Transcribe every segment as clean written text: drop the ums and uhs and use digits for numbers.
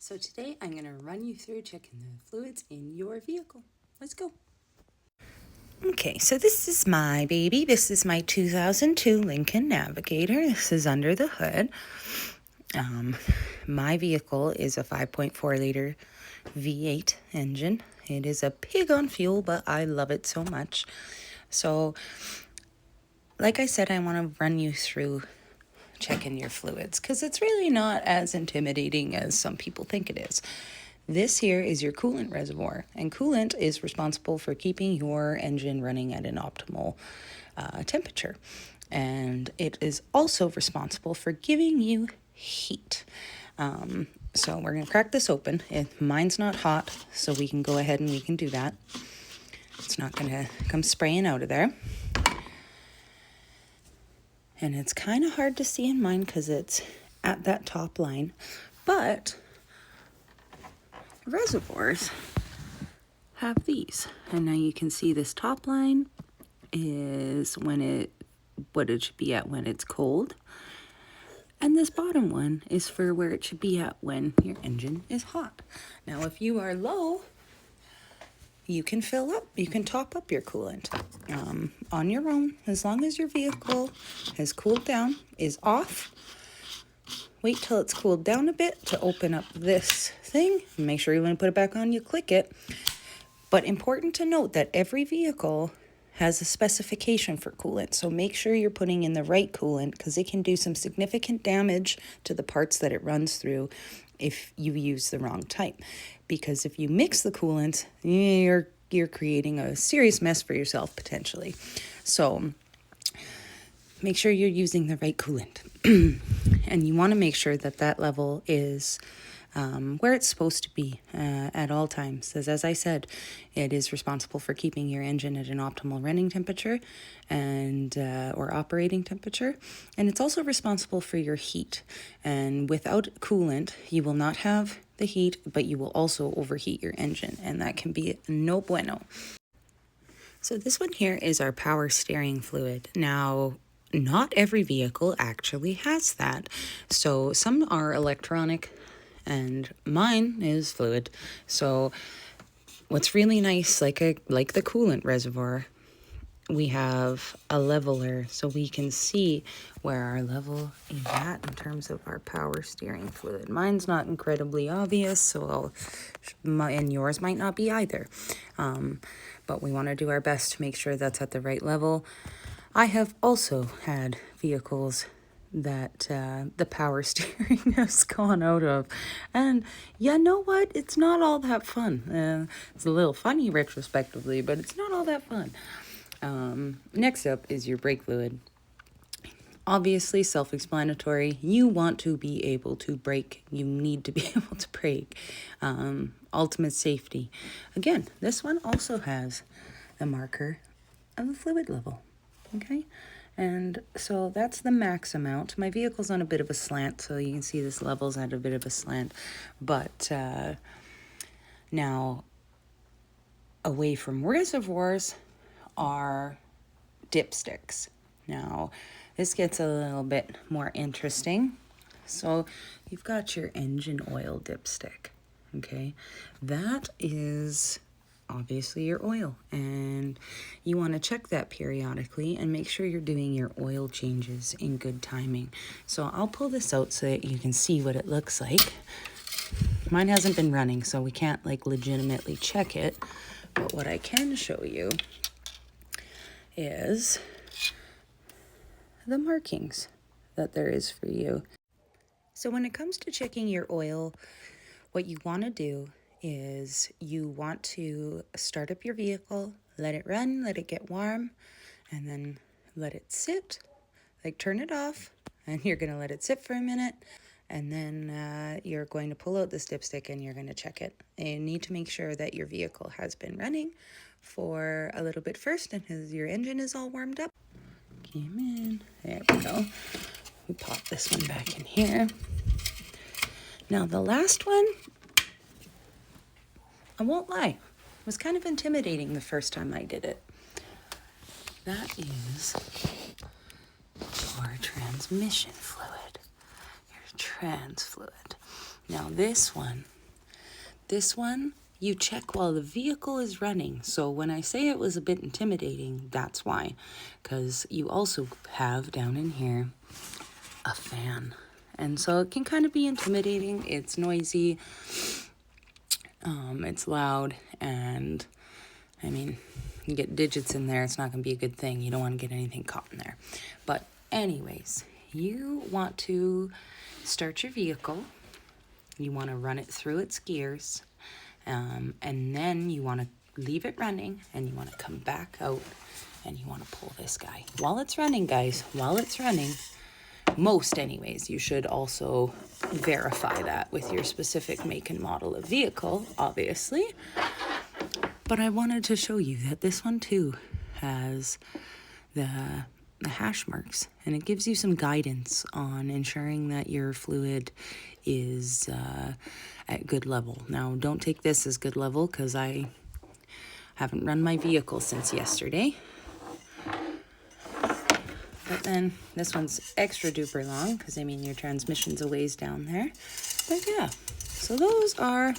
So today I'm going to run you through checking the fluids in your vehicle. Let's go. Okay, so this is my baby. This is my 2002 Lincoln Navigator. This is under the hood. My vehicle is a 5.4 liter V8 engine. It is a pig on fuel, but I love it so much. So, like I said, I want to run you through checking your fluids because it's really not as intimidating as some people think it is. This here is your coolant reservoir, and coolant is responsible for keeping your engine running at an optimal temperature. And it is also responsible for giving you heat. So we're going to crack this open. Mine's not hot, so we can go ahead and we can do that. It's not going to come spraying out of there. And it's kind of hard to see in mine because it's at that top line. But reservoirs have these. And now you can see this top line is what it should be at when it's cold. And this bottom one is for where it should be at when your engine is hot. Now, if you are low, you can fill up, you can top up your coolant on your own, as long as your vehicle has cooled down, is off. Wait till it's cooled down a bit to open up this thing. Make sure when you put it back on, you click it. But important to note that every vehicle has a specification for coolant. So make sure you're putting in the right coolant because it can do some significant damage to the parts that it runs through if you use the wrong type. Because if you mix the coolant, you're creating a serious mess for yourself potentially. So make sure you're using the right coolant. And you want to make sure that that level is where it's supposed to be at all times. As I said, it is responsible for keeping your engine at an optimal running temperature and or operating temperature. And it's also responsible for your heat. And without coolant, you will not have the heat, but you will also overheat your engine. And that can be no bueno. So this one here is our power steering fluid. Now, not every vehicle actually has that. So some are electronic, and mine is fluid. So what's really nice, like the coolant reservoir, we have a leveler so we can see where our level is at in terms of our power steering fluid. Mine's not incredibly obvious, so and yours might not be either. But we want to do our best to make sure that's at the right level. I have also had vehicles that the power steering has gone out of. And you know what? It's not all that fun. It's a little funny retrospectively, but it's not all that fun. Next up is your brake fluid. Obviously, self-explanatory. You want to be able to brake. You need to be able to brake. Ultimate safety. Again, this one also has the marker of the fluid level. Okay? And so that's the max amount. My vehicle's on a bit of a slant, so you can see this level's at a bit of a slant. But now, away from reservoirs are dipsticks. Now, this gets a little bit more interesting. So you've got your engine oil dipstick, okay? That is obviously your oil, and you want to check that periodically and make sure you're doing your oil changes in good timing. So I'll pull this out so that you can see what it looks like. Mine hasn't been running, so we can't legitimately check it, but what I can show you is the markings that there is for you. So when it comes to checking your oil, what you want to do is you want to start up your vehicle, let it run, let it get warm, and then let it sit, turn it off, and you're going to let it sit for a minute, and then you're going to pull out this dipstick and you're going to check it. And you need to make sure that your vehicle has been running for a little bit first, and as your engine is all warmed up. Came in. There we go. We pop this one back in here. Now the last one, I won't lie, it was kind of intimidating the first time I did it. That is your transmission fluid, your trans fluid. Now this one, you check while the vehicle is running. So when I say it was a bit intimidating, that's why. Because you also have down in here a fan. And so it can kind of be intimidating. It's noisy, it's loud, and I mean, you get digits in there, it's not going to be a good thing. You don't want to get anything caught in there. But anyways, you want to start your vehicle. You want to run it through its gears. And then you want to leave it running, and you want to come back out, and you want to pull this guy. While it's running, guys, most anyways, you should also verify that with your specific make and model of vehicle, obviously. But I wanted to show you that this one too has the hash marks, and it gives you some guidance on ensuring that your fluid is at good level. Now, don't take this as good level because I haven't run my vehicle since yesterday. But then this one's extra duper long because, I mean, your transmission's a ways down there. But yeah, so those are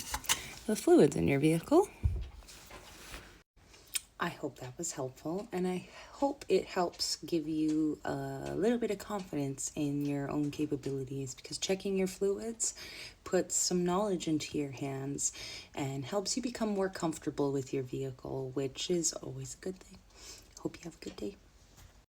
the fluids in your vehicle. I hope that was helpful, and I hope it helps give you a little bit of confidence in your own capabilities, because checking your fluids puts some knowledge into your hands and helps you become more comfortable with your vehicle, which is always a good thing. Hope you have a good day.